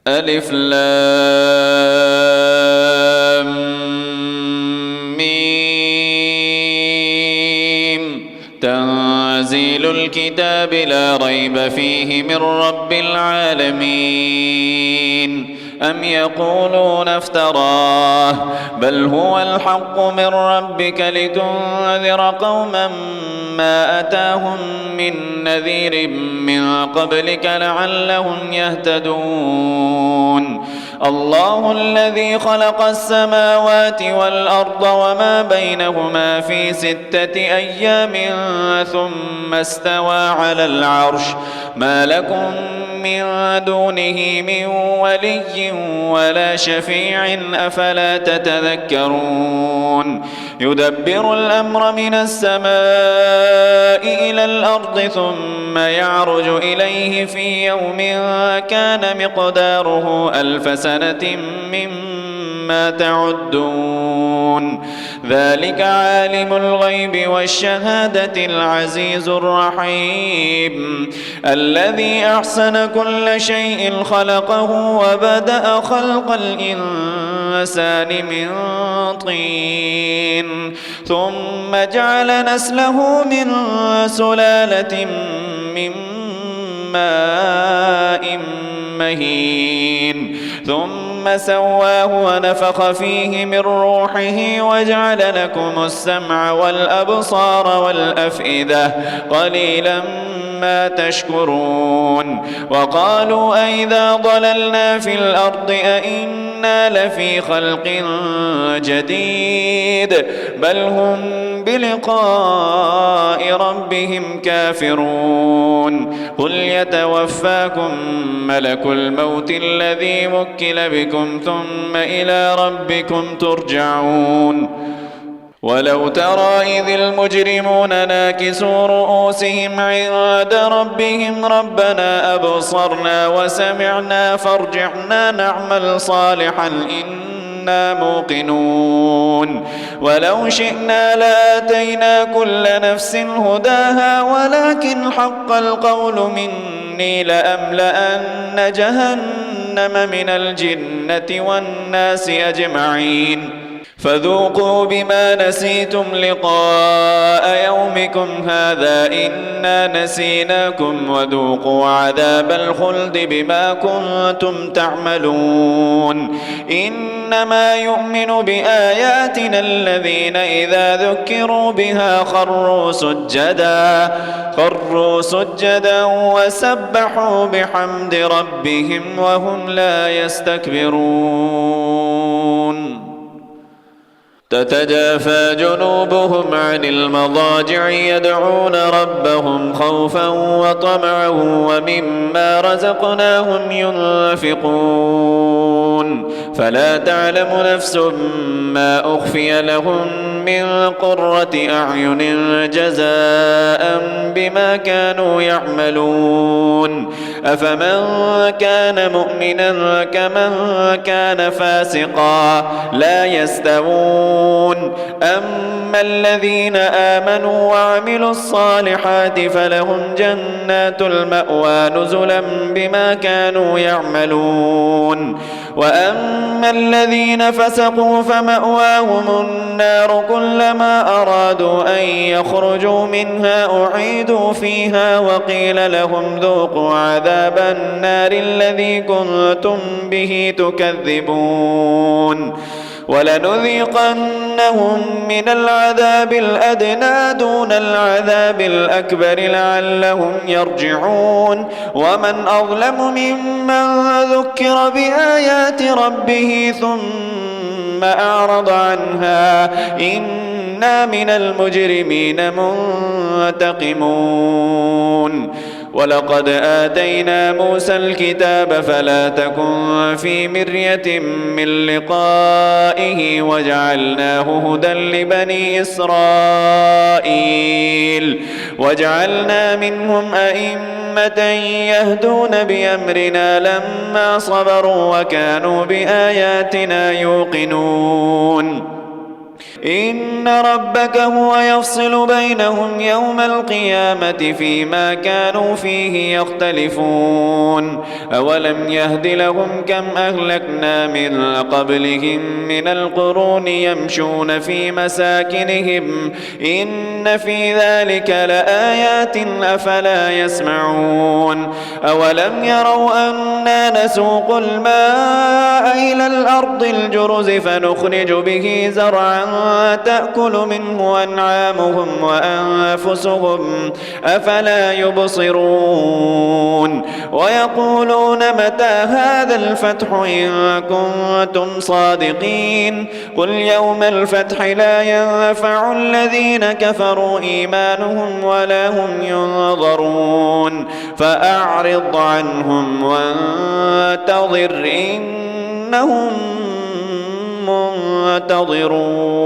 ألف لام ميم تنزيل الكتاب لا ريب فيه من رب العالمين أم يقولون افتراه بل هو الحق من ربك لتنذر قوما ما أتاهم من نذير من قبلك لعلهم يهتدون الله الذي خلق السماوات والأرض وما بينهما في 6 أيام ثم استوى على العرش ما لكم من دونه من ولي ولا شفيع أفلا تتذكرون يدبر الأمر من السماء إلى الأرض ثم يعرج إليه في يوم كان مقداره 1000 سنة مما تعدون ذلك عالم الغيب والشهادة العزيز الرحيم الذي أحسن كل شيء خلقه وبدأ خلق الإنسان من طين ثم جعل نسله من سلالة من ماء مهين ثم سواه ونفخ فيه من روحه وجعل لكم السمع والأبصار والأفئدة قليلا ما تشكرون وقالوا أئذا ضللنا في الأرض أئنا لفي خلق جديد بل هم بلقاء ربهم كافرون قل يتوفاكم ملك الموت الذي وكل بكم ثم إلى ربكم ترجعون ولو ترى إذ المجرمون ناكسوا رؤوسهم عند ربهم ربنا أبصرنا وسمعنا فارجعنا نعمل صالحا إنا موقنون ولو شئنا لآتينا كل نفس هداها ولكن حق القول مني لأملأن جهنم من الجنة والناس أجمعين فذوقوا بما نسيتم لقاء يومكم هذا إنا نسيناكم وذوقوا عذاب الخلد بما كنتم تعملون إنما يؤمن بآياتنا الذين إذا ذكروا بها خروا سجدا وسبحوا بحمد ربهم وهم لا يستكبرون تتجافى جنوبهم عن المضاجع يدعون ربهم خوفا وطمعا ومما رزقناهم ينفقون فلا تعلم نفس ما أخفي لهم من قرة أعين جزاء بما كانوا يعملون أفمن كان مؤمنا كمن كان فاسقا لا يستوون أما الذين آمنوا وعملوا الصالحات فلهم جنات المأوى نزلا بما كانوا يعملون وأما الذين فسقوا فمأواهم النار كلما أرادوا أن يخرجوا منها أعيدوا فيها وقيل لهم ذوقوا عذاب النار الذي كنتم به تكذبون ولنذيقنهم من العذاب الأدنى دون العذاب الأكبر لعلهم يرجعون ومن أظلم ممن ذكر بآيات ربه ثم أعرض عنها إنا من المجرمين منتقمون ولقد آتينا موسى الكتاب فلا تكن في مرية من لقائه وجعلناه هدى لبني إسرائيل وجعلنا منهم أئمة يهدون بأمرنا لما صبروا وكانوا بآياتنا يوقنون إن ربك هو يفصل بينهم يوم القيامة فيما كانوا فيه يختلفون أولم يهد لهم كم أهلكنا من قبلهم من القرون يمشون في مساكنهم إن في ذلك لآيات أفلا يسمعون أولم يروا أنا نسوق الماء إلى الأرض الجرز فنخرج به زرعا تأكل منه أنعامهم وأنفسهم أفلا يبصرون ويقولون متى هذا الفتح إن كنتم صادقين قل يوم الفتح لا ينفع الذين كفروا إيمانهم ولا هم ينظرون فأعرض عنهم وانتظر إنهم منتظرون